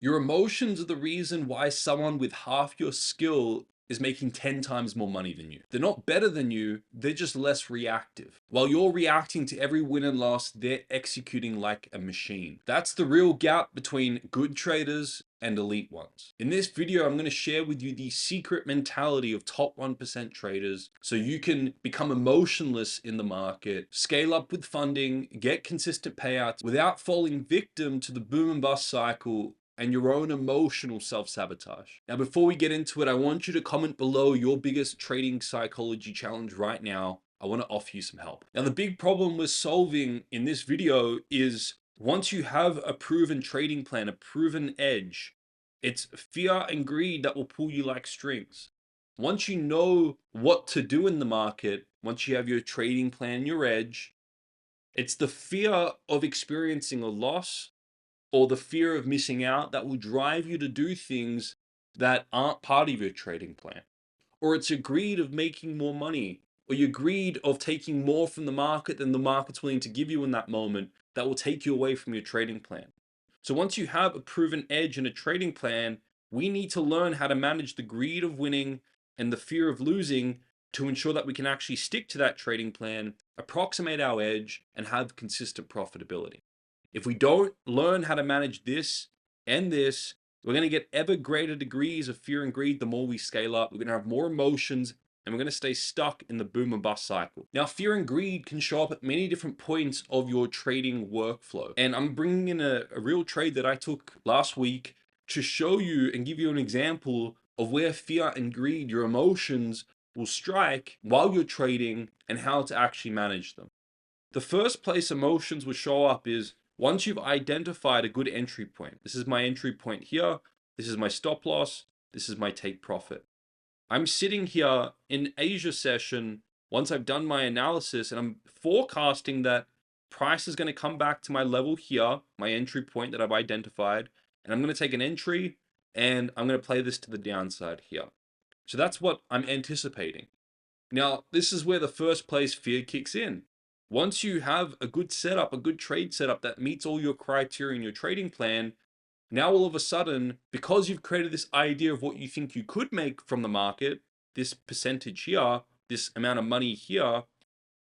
Your emotions are the reason why someone with half your skill is making 10 times more money than you. They're not better than you, they're just less reactive. While you're reacting to every win and loss, they're executing like a machine. That's the real gap between good traders and elite ones. In this video, I'm going to share with you the secret mentality of top 1% traders so you can become emotionless in the market, scale up with funding, get consistent payouts without falling victim to the boom and bust cycle and your own emotional self-sabotage. Now, before we get into it, I want you to comment below your biggest trading psychology challenge right now. I want to offer you some help. Now, the big problem we're solving in this video is once you have a proven trading plan, a proven edge, it's fear and greed that will pull you like strings. Once you know what to do in the market, once you have your trading plan, your edge, it's the fear of experiencing a loss or the fear of missing out that will drive you to do things that aren't part of your trading plan. Or it's your greed of making more money, or your greed of taking more from the market than the market's willing to give you in that moment that will take you away from your trading plan. So once you have a proven edge in a trading plan, we need to learn how to manage the greed of winning and the fear of losing to ensure that we can actually stick to that trading plan, approximate our edge, and have consistent profitability. If we don't learn how to manage this and this, we're going to get ever greater degrees of fear and greed the more we scale up. We're going to have more emotions and we're going to stay stuck in the boom and bust cycle. Now, fear and greed can show up at many different points of your trading workflow. And I'm bringing in a real trade that I took last week to show you and give you an example of where fear and greed, your emotions, will strike while you're trading and how to actually manage them. The first place emotions will show up is once you've identified a good entry point. This is my entry point here. This is my stop loss. This is my take profit. I'm sitting here in Asia session once I've done my analysis and I'm forecasting that price is going to come back to my level here, my entry point that I've identified, and I'm going to take an entry and I'm going to play this to the downside here. So that's what I'm anticipating. Now, this is where the first place fear kicks in. Once you have a good setup, a good trade setup that meets all your criteria in your trading plan, now all of a sudden, because you've created this idea of what you think you could make from the market, this percentage here, this amount of money here,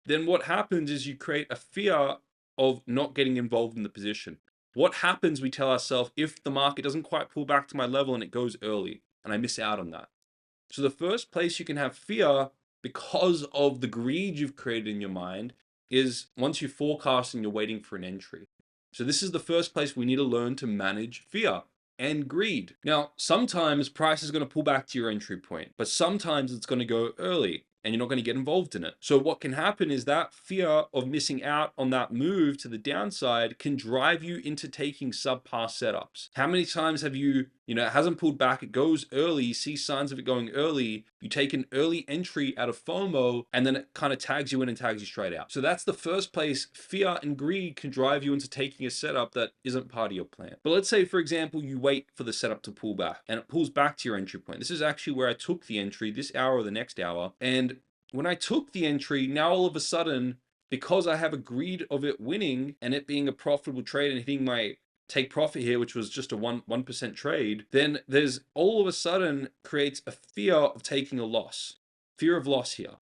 then what happens is you create a fear of not getting involved in the position. What happens, we tell ourselves, if the market doesn't quite pull back to my level and it goes early and I miss out on that? So the first place you can have fear because of the greed you've created in your mind is once you forecast and you're waiting for an entry. So this is the first place we need to learn to manage fear and greed. Now, sometimes price is going to pull back to your entry point, but sometimes it's going to go early and you're not going to get involved in it. So what can happen is that fear of missing out on that move to the downside can drive you into taking subpar setups. How many times have you, it hasn't pulled back, it goes early, you see signs of it going early, you take an early entry out of FOMO, and then it kind of tags you in and tags you straight out. So that's the first place fear and greed can drive you into taking a setup that isn't part of your plan. But let's say, for example, you wait for the setup to pull back and it pulls back to your entry point. This is actually where I took the entry this hour or the next hour. And when I took the entry, now all of a sudden, because I have a greed of it winning and it being a profitable trade and hitting my take profit here, which was just a 1% trade, then there's all of a sudden creates a fear of taking a loss, fear of loss here.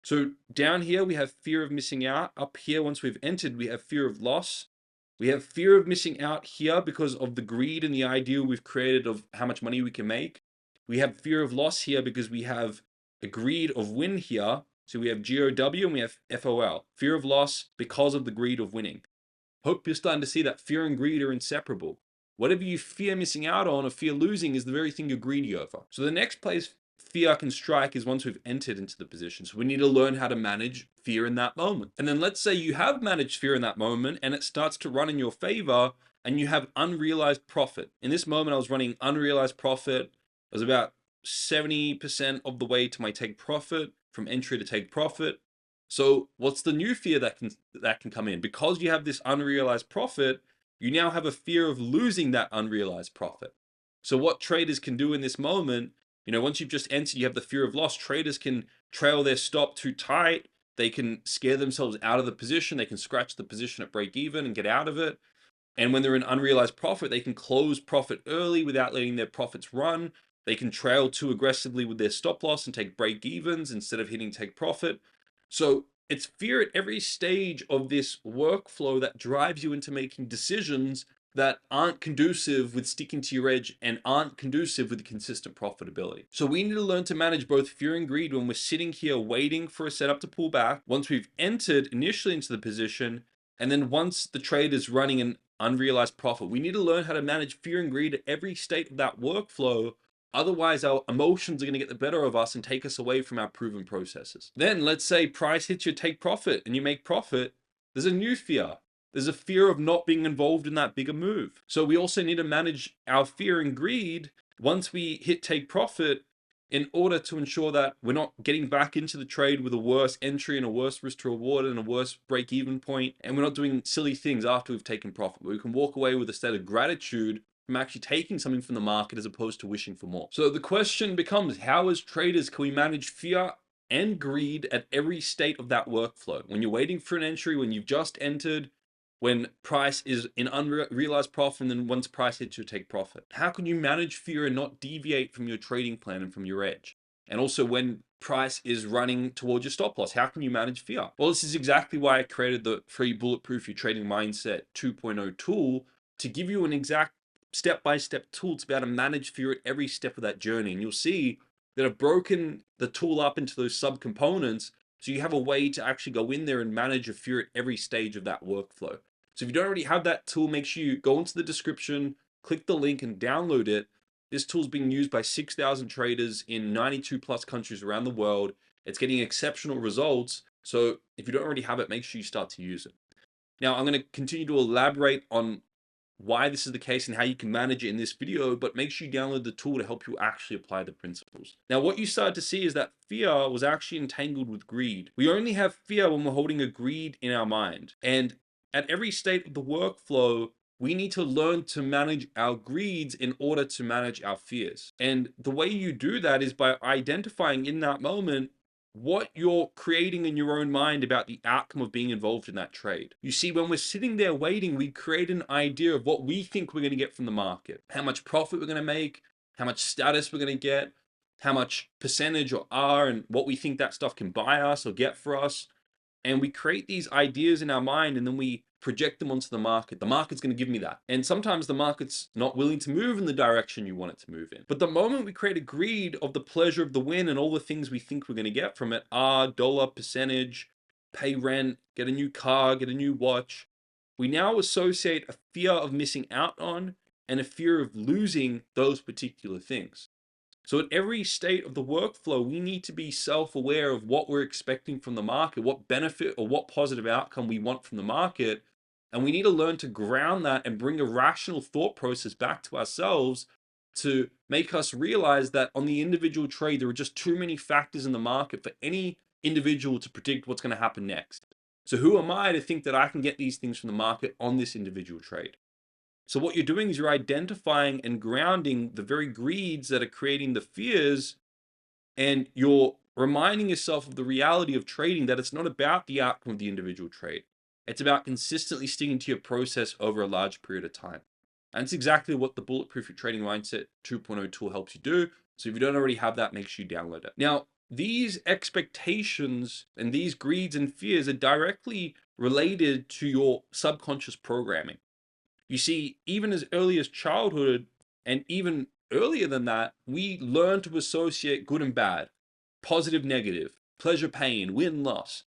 So down here, we have fear of missing out. Up here, once we've entered, we have fear of loss. We have fear of missing out here because of the greed and the ideal we've created of how much money we can make. We have fear of loss here because we have a greed of win here. So we have GOW and we have FOL, fear of loss because of the greed of winning. Hope you're starting to see that fear and greed are inseparable. Whatever you fear missing out on or fear losing is the very thing you're greedy over. So the next place fear can strike is once we've entered into the position. So we need to learn how to manage fear in that moment. And then let's say you have managed fear in that moment and it starts to run in your favor and you have unrealized profit. In this moment, I was running unrealized profit. It was about 70% of the way to my take profit, from entry to take profit. So what's the new fear that can come in? Because you have this unrealized profit, you now have a fear of losing that unrealized profit. So what traders can do in this moment, once you've just entered, you have the fear of loss. Traders can trail their stop too tight. They can scare themselves out of the position. They can scratch the position at break even and get out of it. And when they're in unrealized profit, they can close profit early without letting their profits run. They can trail too aggressively with their stop loss and take break evens instead of hitting take profit. So it's fear at every stage of this workflow that drives you into making decisions that aren't conducive with sticking to your edge and aren't conducive with consistent profitability. So we need to learn to manage both fear and greed when we're sitting here waiting for a setup to pull back, once we've entered initially into the position, and then once the trade is running an unrealized profit. We need to learn how to manage fear and greed at every state of that workflow. Otherwise, our emotions are going to get the better of us and take us away from our proven processes. Then let's say price hits your take profit and you make profit. There's a new fear. There's a fear of not being involved in that bigger move. So we also need to manage our fear and greed once we hit take profit, in order to ensure that we're not getting back into the trade with a worse entry and a worse risk to reward and a worse break even point. And we're not doing silly things after we've taken profit. We can walk away with a state of gratitude from actually taking something from the market as opposed to wishing for more. So the question becomes, how as traders can we manage fear and greed at every state of that workflow? When you're waiting for an entry, when you've just entered, when price is in unrealized profit, and then once price hits you take profit. How can you manage fear and not deviate from your trading plan and from your edge? And also when price is running towards your stop loss, how can you manage fear? Well, this is exactly why I created the free Bulletproof Your Trading Mindset 2.0 tool, to give you an exact step-by-step tool to be able to manage fear at every step of that journey. And you'll see that I've broken the tool up into those subcomponents, so you have a way to actually go in there and manage your fear at every stage of that workflow. So if you don't already have that tool, make sure you go into the description, click the link and download it. This tool is being used by 6,000 traders in 92 plus countries around the world. It's getting exceptional results. So if you don't already have it, make sure you start to use it. Now, I'm going to continue to elaborate on why this is the case and how you can manage it in this video, but make sure you download the tool to help you actually apply the principles. Now, what you start to see is that fear was actually entangled with greed. We only have fear when we're holding a greed in our mind. And at every state of the workflow, we need to learn to manage our greeds in order to manage our fears. And the way you do that is by identifying in that moment what you're creating in your own mind about the outcome of being involved in that trade. You see, when we're sitting there waiting, we create an idea of what we think we're going to get from the market, how much profit we're going to make, how much status we're going to get, how much percentage or R, and what we think that stuff can buy us or get for us. And we create these ideas in our mind, and then we project them onto the market. The market's going to give me that. And sometimes the market's not willing to move in the direction you want it to move in. But the moment we create a greed of the pleasure of the win and all the things we think we're going to get from it, dollar, percentage, pay rent, get a new car, get a new watch, we now associate a fear of missing out on and a fear of losing those particular things. So at every state of the workflow, we need to be self-aware of what we're expecting from the market, what benefit or what positive outcome we want from the market. And we need to learn to ground that and bring a rational thought process back to ourselves to make us realize that on the individual trade, there are just too many factors in the market for any individual to predict what's going to happen next. So who am I to think that I can get these things from the market on this individual trade? So what you're doing is you're identifying and grounding the very greeds that are creating the fears, and you're reminding yourself of the reality of trading, that it's not about the outcome of the individual trade. It's about consistently sticking to your process over a large period of time. And it's exactly what the Bulletproof Your Trading Mindset 2.0 tool helps you do. So if you don't already have that, make sure you download it. Now, these expectations and these greeds and fears are directly related to your subconscious programming. You see, even as early as childhood and even earlier than that, we learn to associate good and bad, positive, negative, pleasure, pain, win, loss.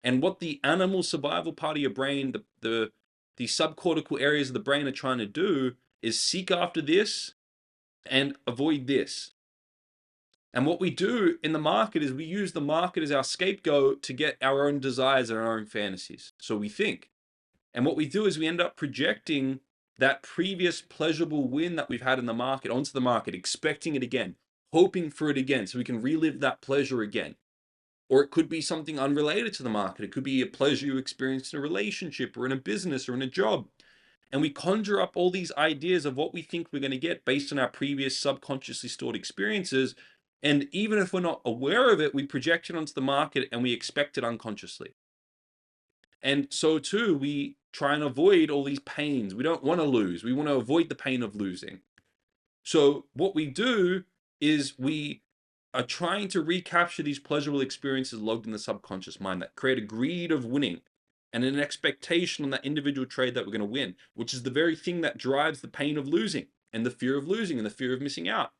And what the animal survival part of your brain, the subcortical areas of the brain are trying to do is seek after this and avoid this. And what we do in the market is we use the market as our scapegoat to get our own desires and our own fantasies. So we think. And what we do is we end up projecting that previous pleasurable win that we've had in the market onto the market, expecting it again, hoping for it again, so we can relive that pleasure again. Or it could be something unrelated to the market. It could be a pleasure you experienced in a relationship or in a business or in a job. And we conjure up all these ideas of what we think we're going to get based on our previous subconsciously stored experiences. And even if we're not aware of it, we project it onto the market and we expect it unconsciously. And so too, we try and avoid all these pains. We don't want to lose. We want to avoid the pain of losing. So what we do is we are trying to recapture these pleasurable experiences logged in the subconscious mind that create a greed of winning and an expectation on that individual trade that we're going to win, which is the very thing that drives the pain of losing and the fear of losing and the fear of missing out.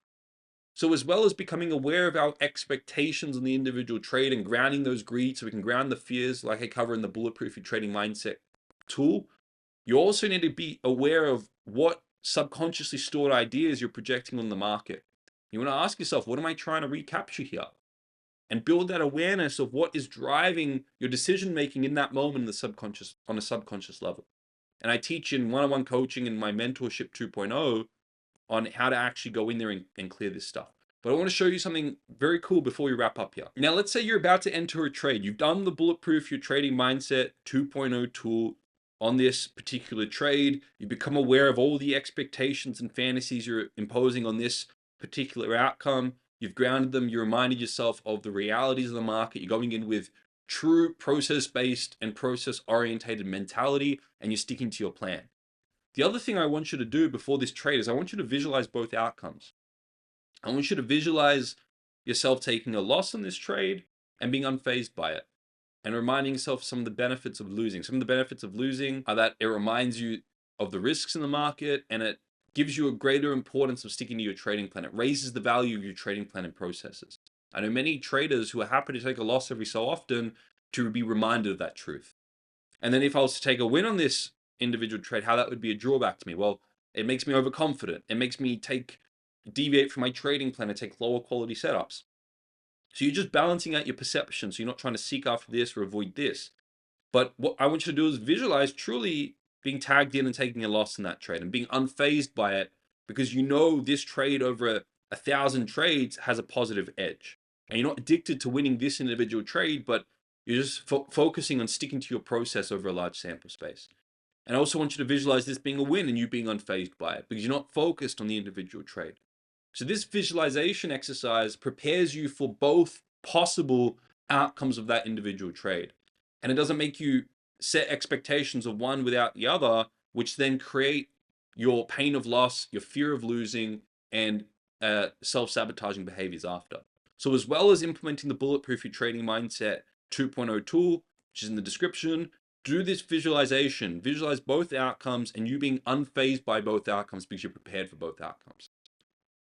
So as well as becoming aware of our expectations on the individual trade and grounding those greeds so we can ground the fears like I cover in the Bulletproof Your Trading Mindset tool, you also need to be aware of what subconsciously stored ideas you're projecting on the market. You want to ask yourself, what am I trying to recapture here? And build that awareness of what is driving your decision making in that moment in the subconscious, on a subconscious level. And I teach in one-on-one coaching in my mentorship 2.0 on how to actually go in there and clear this stuff. But I want to show you something very cool before we wrap up here. Now, let's say you're about to enter a trade. You've done the Bulletproof Your Trading Mindset 2.0 tool on this particular trade. You become aware of all the expectations and fantasies you're imposing on this particular outcome. You've grounded them. You reminded yourself of the realities of the market. You're going in with true process-based and process-orientated mentality, and you're sticking to your plan. The other thing I want you to do before this trade is I want you to visualize both outcomes. I want you to visualize yourself taking a loss on this trade and being unfazed by it, and reminding yourself some of the benefits of losing. Some of the benefits of losing are that it reminds you of the risks in the market, and it gives you a greater importance of sticking to your trading plan. It raises the value of your trading plan and processes. I know many traders who are happy to take a loss every so often to be reminded of that truth. And then if I was to take a win on this individual trade, how that would be a drawback to me. Well, it makes me overconfident. It makes me deviate from my trading plan and take lower quality setups. So you're just balancing out your perception. So you're not trying to seek after this or avoid this. But what I want you to do is visualize truly being tagged in and taking a loss in that trade and being unfazed by it, because you know this trade over 1,000 trades has a positive edge. And you're not addicted to winning this individual trade, but you're just focusing on sticking to your process over a large sample space. And I also want you to visualize this being a win and you being unfazed by it, because you're not focused on the individual trade. So this visualization exercise prepares you for both possible outcomes of that individual trade. And it doesn't make you set expectations of one without the other, which then create your pain of loss, your fear of losing, and self-sabotaging behaviors after. So as well as implementing the Bulletproof Your Trading Mindset 2.0 tool, which is in the description, do this visualization. Visualize both outcomes and you being unfazed by both outcomes because you're prepared for both outcomes.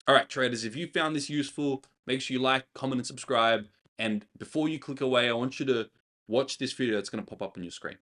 All right, traders, if you found this useful, make sure you like, comment, and subscribe. And before you click away, I want you to watch this video that's going to pop up on your screen.